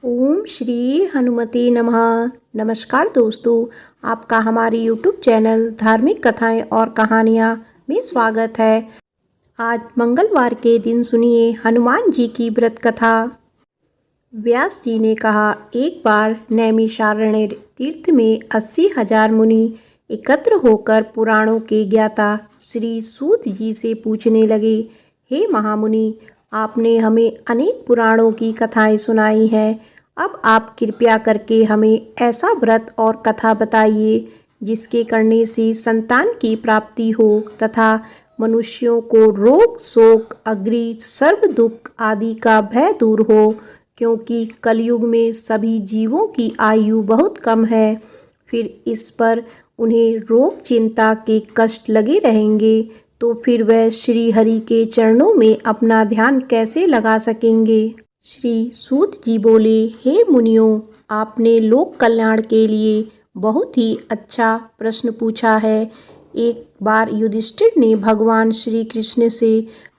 ओम श्री हनुमते नमः। नमस्कार दोस्तों, आपका हमारे YouTube चैनल धार्मिक कथाएं और कहानियां में स्वागत है। आज मंगलवार के दिन सुनिए हनुमान जी की व्रत कथा। व्यास जी ने कहा, एक बार नैमिषारण्य तीर्थ में 80,000 मुनि एकत्र होकर पुराणों के ज्ञाता श्री सूत जी से पूछने लगे, हे महामुनि, आपने हमें अनेक पुराणों की कथाएं सुनाई हैं। अब आप कृपया करके हमें ऐसा व्रत और कथा बताइए जिसके करने से संतान की प्राप्ति हो तथा मनुष्यों को रोग शोक अग्नि सर्व दुख आदि का भय दूर हो, क्योंकि कलयुग में सभी जीवों की आयु बहुत कम है। फिर इस पर उन्हें रोग चिंता के कष्ट लगे रहेंगे तो फिर वह श्री हरि के चरणों में अपना ध्यान कैसे लगा सकेंगे। श्री सूत जी बोले, हे मुनियों, आपने लोक कल्याण के लिए बहुत ही अच्छा प्रश्न पूछा है। एक बार युधिष्ठिर ने भगवान श्री कृष्ण से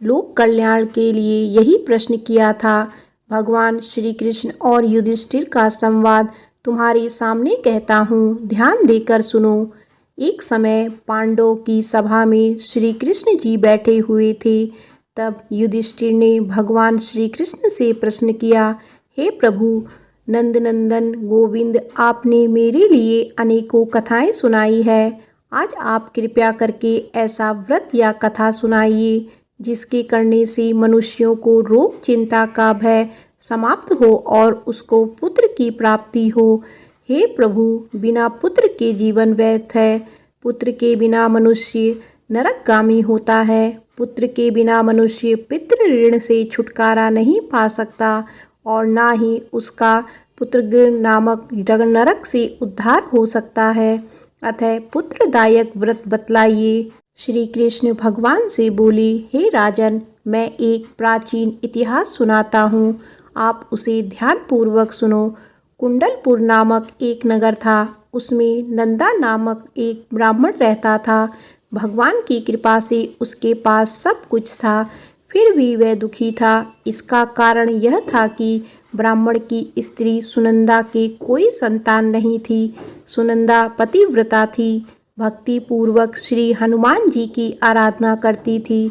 लोक कल्याण के लिए यही प्रश्न किया था। भगवान श्री कृष्ण और युधिष्ठिर का संवाद तुम्हारे सामने कहता हूँ, ध्यान देकर सुनो। एक समय पांडवों की सभा में श्री कृष्ण जी बैठे हुए थे। तब युधिष्ठिर ने भगवान श्री कृष्ण से प्रश्न किया, हे प्रभु नंदनंदन गोविंद, आपने मेरे लिए अनेकों कथाएं सुनाई है। आज आप कृपया करके ऐसा व्रत या कथा सुनाइए जिसके करने से मनुष्यों को रोग चिंता का भय समाप्त हो और उसको पुत्र की प्राप्ति हो। हे प्रभु, बिना पुत्र के जीवन व्यर्थ है। पुत्र के बिना मनुष्य नरकगामी होता है। पुत्र के बिना मनुष्य पितृ ऋण से छुटकारा नहीं पा सकता और ना ही उसका पुत्र नामक नरक से उद्धार हो सकता है। अतः पुत्रदायक व्रत बतलाइए। श्री कृष्ण भगवान से बोले, हे राजन, मैं एक प्राचीन इतिहास सुनाता हूँ, आप उसे ध्यानपूर्वक सुनो। कुंडलपुर नामक एक नगर था। उसमें नंदा नामक एक ब्राह्मण रहता था। भगवान की कृपा से उसके पास सब कुछ था, फिर भी वह दुखी था। इसका कारण यह था कि ब्राह्मण की स्त्री सुनंदा के कोई संतान नहीं थी। सुनंदा पतिव्रता थी, भक्ति पूर्वक श्री हनुमान जी की आराधना करती थी।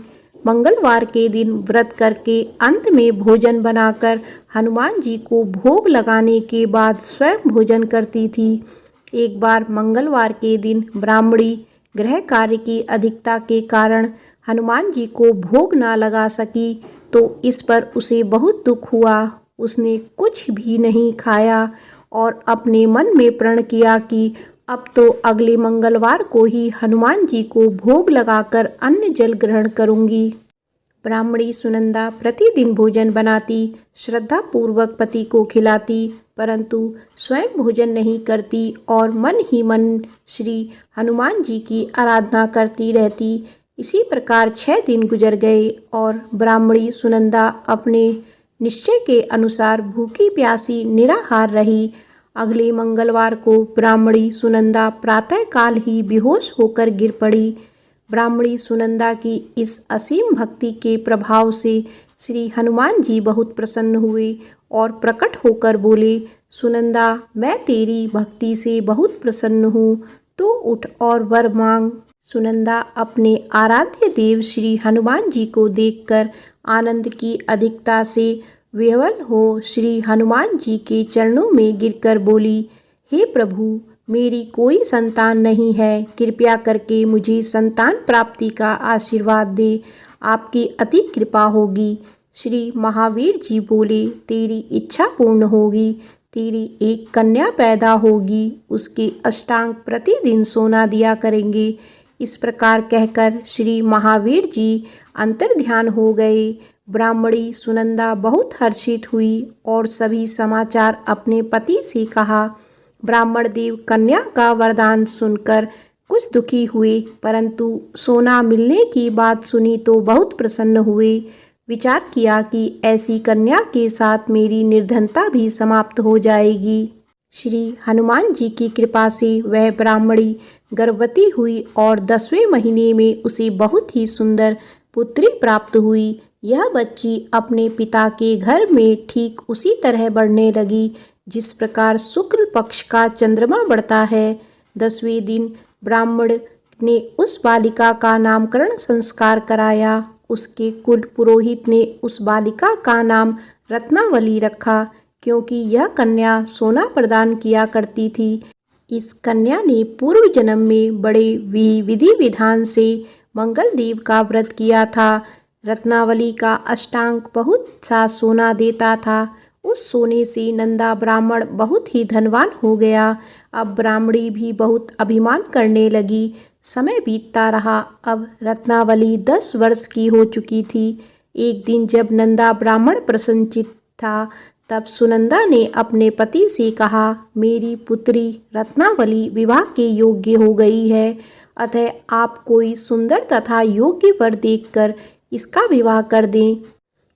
मंगलवार के दिन व्रत करके अंत में भोजन बनाकर हनुमान जी को भोग लगाने के बाद स्वयं भोजन करती थी। एक बार मंगलवार के दिन ब्राह्मणी गृह कार्य की अधिकता के कारण हनुमान जी को भोग ना लगा सकी, तो इस पर उसे बहुत दुख हुआ। उसने कुछ भी नहीं खाया और अपने मन में प्रण किया कि अब तो अगले मंगलवार को ही हनुमान जी को भोग लगाकर अन्न जल ग्रहण करूंगी। ब्राह्मणी सुनंदा प्रतिदिन भोजन बनाती, श्रद्धा पूर्वक पति को खिलाती, परंतु स्वयं भोजन नहीं करती और मन ही मन श्री हनुमान जी की आराधना करती रहती। इसी प्रकार 6 दिन गुजर गए और ब्राह्मणी सुनंदा अपने निश्चय के अनुसार भूखी प्यासी निराहार रही। अगले मंगलवार को ब्राह्मणी सुनंदा प्रातःकाल ही बेहोश होकर गिर पड़ी। ब्राह्मणी सुनंदा की इस असीम भक्ति के प्रभाव से श्री हनुमान जी बहुत प्रसन्न हुए और प्रकट होकर बोले, सुनंदा, मैं तेरी भक्ति से बहुत प्रसन्न हूँ, तो उठ और वर मांग। सुनंदा अपने आराध्य देव श्री हनुमान जी को देखकर आनंद की अधिकता से विह्वल हो श्री हनुमान जी के चरणों में गिरकर बोली, हे प्रभु, मेरी कोई संतान नहीं है, कृपया करके मुझे संतान प्राप्ति का आशीर्वाद दे, आपकी अति कृपा होगी। श्री महावीर जी बोले, तेरी इच्छा पूर्ण होगी, तेरी एक कन्या पैदा होगी, उसके अष्टांग प्रतिदिन सोना दिया करेंगे। इस प्रकार कहकर श्री महावीर जी अंतर्ध्यान हो गए। ब्राह्मणी सुनंदा बहुत हर्षित हुई और सभी समाचार अपने पति से कहा। ब्राह्मण देव कन्या का वरदान सुनकर कुछ दुखी हुए, परंतु सोना मिलने की बात सुनी तो बहुत प्रसन्न हुए। विचार किया कि ऐसी कन्या के साथ मेरी निर्धनता भी समाप्त हो जाएगी। श्री हनुमान जी की कृपा से वह ब्राह्मणी गर्भवती हुई और 10वें महीने में उसे बहुत ही सुंदर पुत्री प्राप्त हुई। यह बच्ची अपने पिता के घर में ठीक उसी तरह बढ़ने लगी जिस प्रकार शुक्ल पक्ष का चंद्रमा बढ़ता है। 10वें दिन ब्राह्मण ने उस बालिका का नामकरण संस्कार कराया। उसके कुल पुरोहित ने उस बालिका का नाम रत्नावली रखा, क्योंकि यह कन्या सोना प्रदान किया करती थी। इस कन्या ने पूर्व जन्म में बड़े विधि विधान से मंगल देव का व्रत किया था। रत्नावली का अष्टांग बहुत सा सोना देता था। उस सोने से नंदा ब्राह्मण बहुत ही धनवान हो गया। अब ब्राह्मणी भी बहुत अभिमान करने लगी। समय बीतता रहा। अब रत्नावली 10 वर्ष की हो चुकी थी। एक दिन जब नंदा ब्राह्मण प्रसन्नचित्त था, तब सुनंदा ने अपने पति से कहा, मेरी पुत्री रत्नावली विवाह के योग्य हो गई है, अतः आप कोई सुंदर तथा योग्य वर देखकर इसका विवाह कर दें।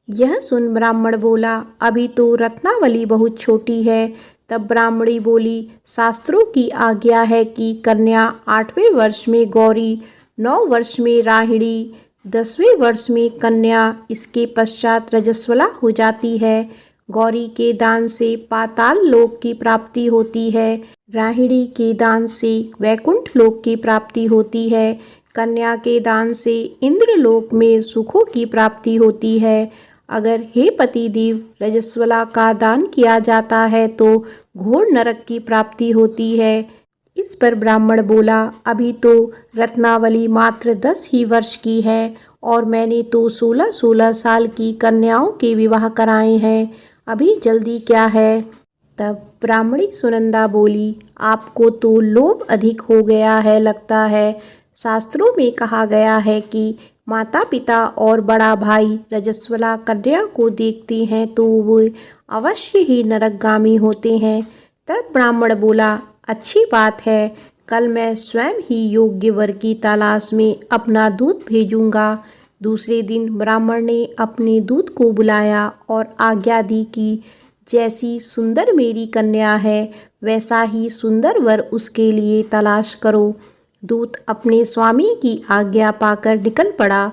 यह सुन ब्राह्मण बोला, अभी तो रत्नावली बहुत छोटी है। तब ब्राह्मणी बोली, शास्त्रों की आज्ञा है कि कन्या 8वें वर्ष में गौरी, 9 वर्ष में राहिणी, 10वें वर्ष में कन्या, इसके पश्चात रजस्वला हो जाती है। गौरी के दान से पाताल लोक की प्राप्ति होती है, राहिणी के दान से वैकुंठ लोक की प्राप्ति होती है, कन्या के दान से इंद्र लोक में सुखों की प्राप्ति होती है। अगर हे पतिदेव रजस्वला का दान किया जाता है तो घोर नरक की प्राप्ति होती है। इस पर ब्राह्मण बोला, अभी तो रत्नावली मात्र 10 ही वर्ष की है और मैंने तो 16-16 साल की कन्याओं के विवाह कराए हैं, अभी जल्दी क्या है। तब ब्राह्मणी सुनंदा बोली, आपको तो लोभ अधिक हो गया है लगता है। शास्त्रों में कहा गया है कि माता पिता और बड़ा भाई रजस्वला कन्या को देखते हैं तो वे अवश्य ही नरकगामी होते हैं। तब ब्राह्मण बोला, अच्छी बात है, कल मैं स्वयं ही योग्य वर की तलाश में अपना दूत भेजूंगा। दूसरे दिन ब्राह्मण ने अपने दूत को बुलाया और आज्ञा दी कि जैसी सुंदर मेरी कन्या है वैसा ही सुंदर वर उसके लिए तलाश करो। दूत अपने स्वामी की आज्ञा पाकर निकल पड़ा।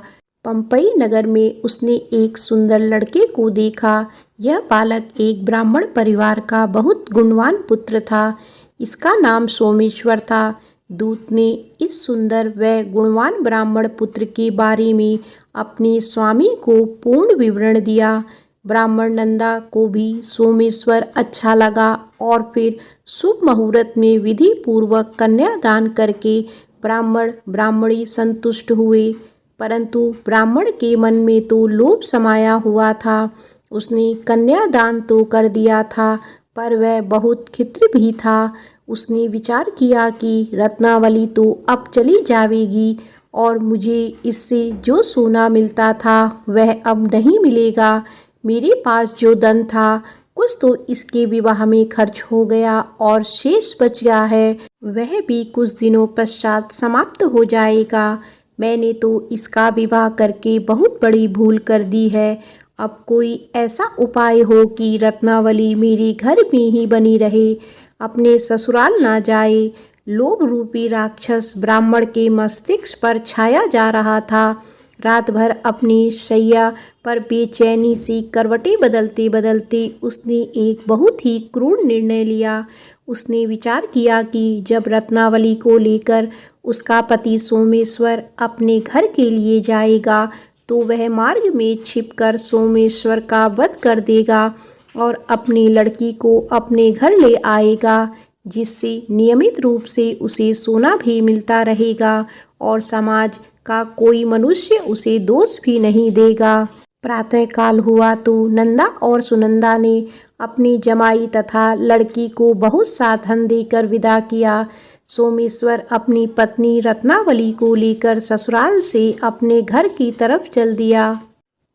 पंपई नगर में उसने एक सुंदर लड़के को देखा। यह बालक एक ब्राह्मण परिवार का बहुत गुणवान पुत्र था। इसका नाम सोमेश्वर था। दूत ने इस सुंदर व गुणवान ब्राह्मण पुत्र के बारे में अपने स्वामी को पूर्ण विवरण दिया। ब्राह्मण नंदा को भी सोमेश्वर अच्छा लगा और फिर शुभ मुहूर्त में विधि पूर्वक कन्यादान करके ब्राह्मण ब्राह्मणी संतुष्ट हुए। परंतु ब्राह्मण के मन में तो लोभ समाया हुआ था। उसने कन्यादान तो कर दिया था, पर वह बहुत खित्र भी था। उसने विचार किया कि रत्नावली तो अब चली जाएगी और मुझे इससे जो सोना मिलता था वह अब नहीं मिलेगा। मेरे पास जो धन था कुछ तो इसके विवाह में खर्च हो गया और शेष बच गया है, वह भी कुछ दिनों पश्चात समाप्त हो जाएगा। मैंने तो इसका विवाह करके बहुत बड़ी भूल कर दी है। अब कोई ऐसा उपाय हो कि रत्नावली मेरे घर में ही बनी रहे, अपने ससुराल ना जाए। लोभ रूपी राक्षस ब्राह्मण के मस्तिष्क पर छाया जा रहा था। रात भर अपनी शैया पर बेचैनी से करवटें बदलते बदलते उसने एक बहुत ही क्रूर निर्णय लिया। उसने विचार किया कि जब रत्नावली को लेकर उसका पति सोमेश्वर अपने घर के लिए जाएगा तो वह मार्ग में छिपकर सोमेश्वर का वध कर देगा और अपनी लड़की को अपने घर ले आएगा, जिससे नियमित रूप से उसे सोना भी मिलता रहेगा और समाज का कोई मनुष्य उसे दोष भी नहीं देगा। प्रातःकाल हुआ तो नंदा और सुनंदा ने अपनी जमाई तथा लड़की को बहुत सा धन देकर विदा किया। सोमेश्वर अपनी पत्नी रत्नावली को लेकर ससुराल से अपने घर की तरफ चल दिया।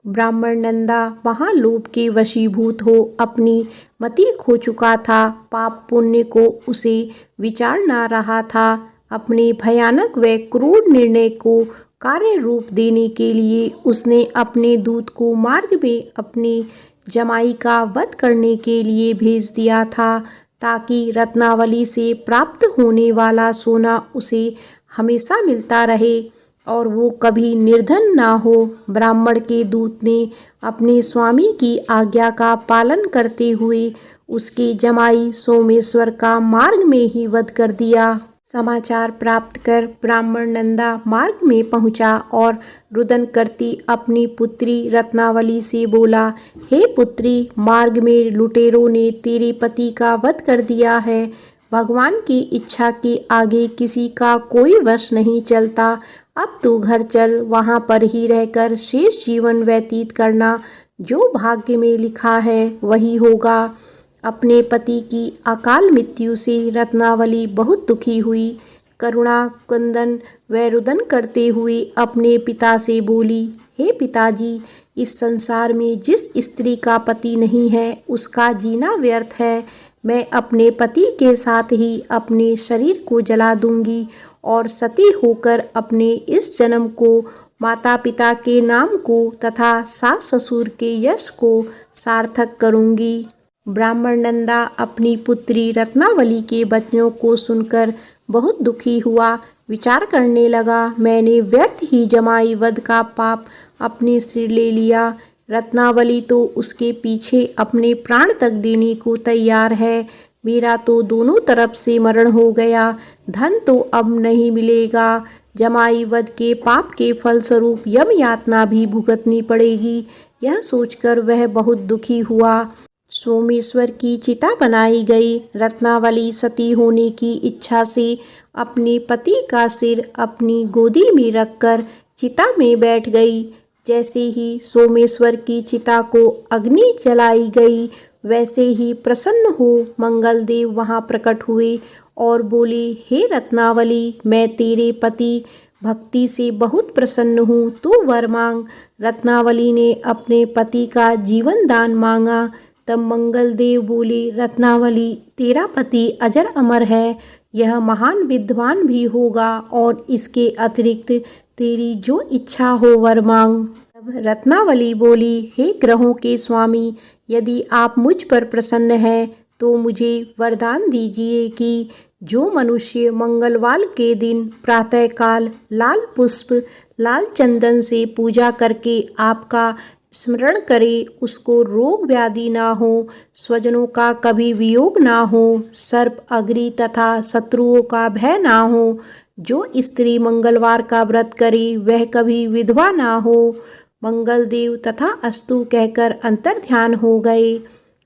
ब्राह्मण नंदा महालोभ के वशीभूत हो अपनी मति खो चुका था। पाप पुण्य को उसे विचार ना रहा था। अपने भयानक व क्रूर निर्णय को कार्य रूप देने के लिए उसने अपने दूत को मार्ग में अपनी जमाई का वध करने के लिए भेज दिया था, ताकि रत्नावली से प्राप्त होने वाला सोना उसे हमेशा मिलता रहे। और वो कभी निर्धन ना हो। ब्राह्मण के दूत ने अपने स्वामी की आज्ञा का पालन करते हुए उसके जमाई सोमेश्वर का मार्ग में ही वध कर दिया। समाचार प्राप्त कर ब्राह्मण नंदा मार्ग में पहुंचा और रुदन करती अपनी पुत्री रत्नावली से बोला, हे पुत्री, मार्ग में लुटेरों ने तेरे पति का वध कर दिया है। भगवान की इच्छा के आगे किसी का कोई वश नहीं चलता। अब तू घर चल, वहाँ पर ही रहकर शेष जीवन व्यतीत करना। जो भाग्य में लिखा है वही होगा। अपने पति की अकाल मृत्यु से रत्नावली बहुत दुखी हुई। करुणा क्रंदन व रुदन करते हुए अपने पिता से बोली, हे पिताजी, इस संसार में जिस स्त्री का पति नहीं है उसका जीना व्यर्थ है। मैं अपने पति के साथ ही अपने शरीर को जला दूंगी और सती होकर अपने इस जन्म को, माता पिता के नाम को तथा सास ससुर के यश को सार्थक करूंगी। ब्राह्मण नंदा अपनी पुत्री रत्नावली के वचनों को सुनकर बहुत दुखी हुआ। विचार करने लगा, मैंने व्यर्थ ही जमाई वध का पाप अपने सिर ले लिया। रत्नावली तो उसके पीछे अपने प्राण तक देने को तैयार है। मेरा तो दोनों तरफ से मरण हो गया। धन तो अब नहीं मिलेगा। जमाई वध के पाप के फलस्वरूप यम यातना भी भुगतनी पड़ेगी। यह सोचकर वह बहुत दुखी हुआ। सोमेश्वर की चिता बनाई गई। रत्नावली सती होने की इच्छा से अपने पति का सिर अपनी गोदी में रखकर चिता में बैठ गई। जैसे ही सोमेश्वर की चिता को अग्नि जलाई गई, वैसे ही प्रसन्न हो मंगलदेव वहां प्रकट हुए और बोले, हे रत्नावली, मैं तेरे पति भक्ति से बहुत प्रसन्न हूँ, तू वर मांग। रत्नावली ने अपने पति का जीवन दान मांगा। तब मंगलदेव बोले, रत्नावली, तेरा पति अजर अमर है, यह महान विद्वान भी होगा और इसके अतिरिक्त तेरी जो इच्छा हो वर मांग। तब रत्नावली बोली, हे ग्रहों के स्वामी, यदि आप मुझ पर प्रसन्न हैं तो मुझे वरदान दीजिए कि जो मनुष्य मंगलवार के दिन प्रातःकाल लाल पुष्प लाल चंदन से पूजा करके आपका स्मरण करे, उसको रोग व्याधि ना हो, स्वजनों का कभी वियोग ना हो, सर्प अग्नि तथा शत्रुओं का भय ना हो। जो स्त्री मंगलवार का व्रत करे वह कभी विधवा ना हो। मंगलदेव तथा अस्तु कहकर अंतर्ध्यान हो गए।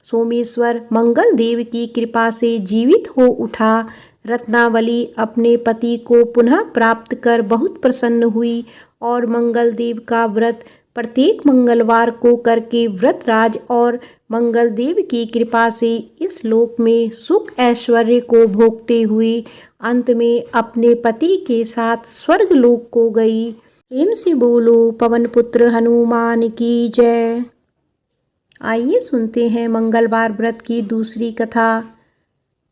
सोमेश्वर मंगलदेव की कृपा से जीवित हो उठा। रत्नावली अपने पति को पुनः प्राप्त कर बहुत प्रसन्न हुई और मंगलदेव का व्रत प्रत्येक मंगलवार को करके व्रतराज और मंगलदेव की कृपा से इस लोक में सुख ऐश्वर्य को भोगते हुए अंत में अपने पति के साथ स्वर्ग लोक को गई। प्रेम से बोलो पवन पुत्र हनुमान की जय। आइए सुनते हैं मंगलवार व्रत की दूसरी कथा।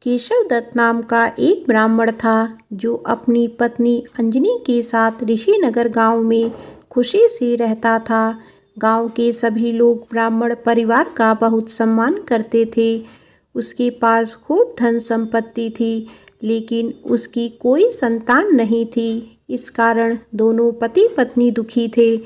केशव दत्त नाम का एक ब्राह्मण था जो अपनी पत्नी अंजनी के साथ ऋषिनगर गांव में खुशी से रहता था। गांव के सभी लोग ब्राह्मण परिवार का बहुत सम्मान करते थे। उसके पास खूब धन संपत्ति थी, लेकिन उसकी कोई संतान नहीं थी। इस कारण दोनों पति पत्नी दुखी थे।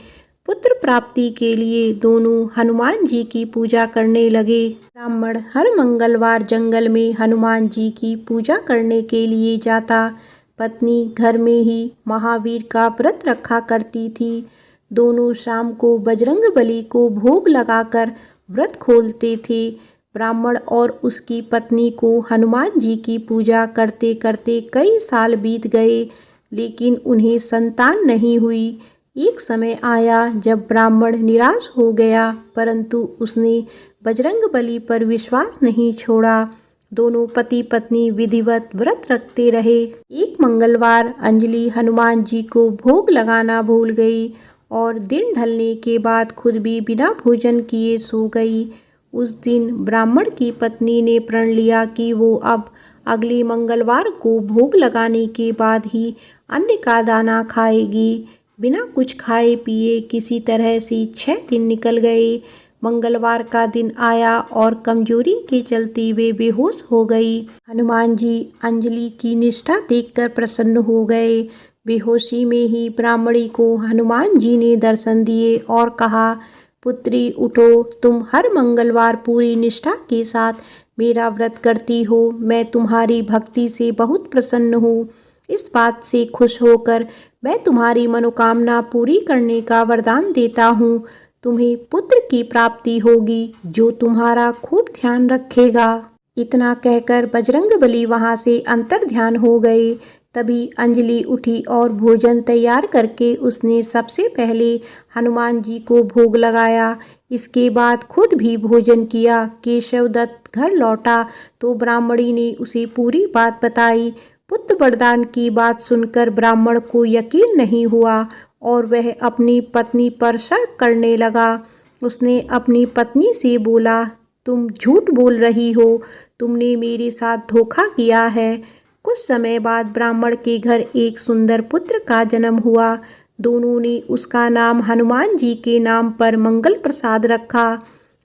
पुत्र प्राप्ति के लिए दोनों हनुमान जी की पूजा करने लगे। ब्राह्मण हर मंगलवार जंगल में हनुमान जी की पूजा करने के लिए जाता। पत्नी घर में ही महावीर का व्रत रखा करती थी। दोनों शाम को बजरंगबली को भोग लगाकर व्रत खोलते थे। ब्राह्मण और उसकी पत्नी को हनुमान जी की पूजा करते करते कई साल बीत गए, लेकिन उन्हें संतान नहीं हुई। एक समय आया जब ब्राह्मण निराश हो गया, परंतु उसने बजरंगबली पर विश्वास नहीं छोड़ा। दोनों पति पत्नी विधिवत व्रत रखते रहे। एक मंगलवार अंजलि हनुमान जी को भोग लगाना भूल गई और दिन ढलने के बाद खुद भी बिना भोजन किए सो गई। उस दिन ब्राह्मण की पत्नी ने प्रण लिया कि वो अब अगले मंगलवार को भोग लगाने के बाद ही अन्न का दाना खाएगी। बिना कुछ खाए पिए किसी तरह से 6 दिन निकल गए। मंगलवार का दिन आया और कमजोरी के चलते वे बेहोश हो गई। हनुमान जी अंजलि की निष्ठा देखकर प्रसन्न हो गए। बेहोशी में ही ब्राह्मणी को हनुमान जी ने दर्शन दिए और कहा, पुत्री उठो, तुम हर मंगलवार पूरी निष्ठा के साथ मेरा व्रत करती हो। मैं तुम्हारी भक्ति से बहुत प्रसन्न हूँ। इस बात से खुश होकर मैं तुम्हारी मनोकामना पूरी करने का वरदान देता हूँ। तुम्हें पुत्र की प्राप्ति होगी जो तुम्हारा खूब ध्यान रखेगा। इतना कहकर बजरंगबली वहां से अंतर्ध्यान हो गए। तभी अंजलि उठी और भोजन तैयार करके उसने सबसे पहले हनुमान जी को भोग लगाया। इसके बाद खुद भी भोजन किया। केशव दत्त घर लौटा तो ब्राह्मणी ने उसे पूरी बात बताई। पुत्र वरदान की बात सुनकर ब्राह्मण को यकीन नहीं हुआ और वह अपनी पत्नी पर शक करने लगा। उसने अपनी पत्नी से बोला, तुम झूठ बोल रही हो, तुमने मेरे साथ धोखा किया है। कुछ समय बाद ब्राह्मण के घर एक सुंदर पुत्र का जन्म हुआ। दोनों ने उसका नाम हनुमान जी के नाम पर मंगल प्रसाद रखा।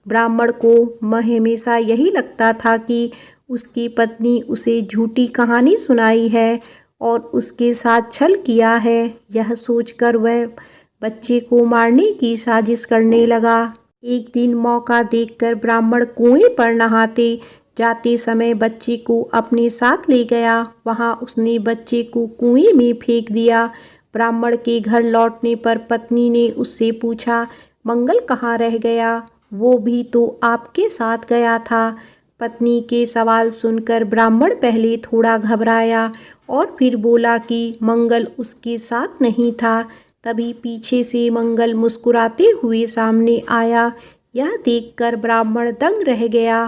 ब्राह्मण को हमेशा यही लगता था कि उसकी पत्नी उसे झूठी कहानी सुनाई है और उसके साथ छल किया है। यह सोचकर वह बच्चे को मारने की साजिश करने लगा। एक दिन मौका देखकर ब्राह्मण कुएं पर नहाते जाते समय बच्चे को अपने साथ ले गया। वहां उसने बच्चे को कुएं में फेंक दिया। ब्राह्मण के घर लौटने पर पत्नी ने उससे पूछा, मंगल कहाँ रह गया? वो भी तो आपके साथ गया था। पत्नी के सवाल सुनकर ब्राह्मण पहले थोड़ा घबराया और फिर बोला कि मंगल उसके साथ नहीं था। तभी पीछे से मंगल मुस्कुराते हुए सामने आया। यह देखकर ब्राह्मण दंग रह गया।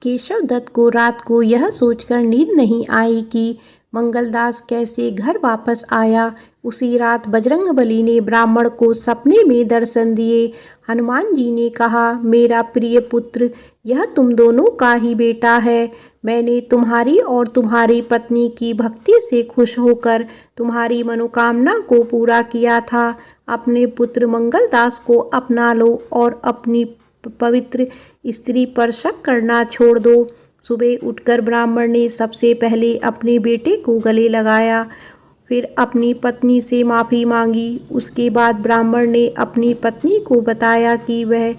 केशव दत्त को रात को यह सोचकर नींद नहीं आई कि मंगलदास कैसे घर वापस आया। उसी रात बजरंगबली ने ब्राह्मण को सपने में दर्शन दिए। हनुमान जी ने कहा, मेरा प्रिय पुत्र, यह तुम दोनों का ही बेटा है। मैंने तुम्हारी और तुम्हारी पत्नी की भक्ति से खुश होकर तुम्हारी मनोकामना को पूरा किया था। अपने पुत्र मंगलदास को अपना लो और अपनी पवित्र स्त्री पर शक करना छोड़ दो। सुबह उठकर ब्राह्मण ने सबसे पहले अपने बेटे को गले लगाया, फिर अपनी पत्नी से माफ़ी मांगी। उसके बाद ब्राह्मण ने अपनी पत्नी को बताया कि वह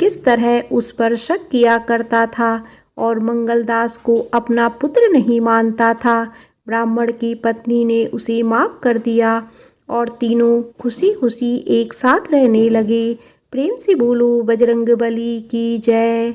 किस तरह उस पर शक किया करता था और मंगलदास को अपना पुत्र नहीं मानता था। ब्राह्मण की पत्नी ने उसे माफ़ कर दिया और तीनों खुशी खुशी एक साथ रहने लगे। प्रेम से बोलो बजरंगबली की जय।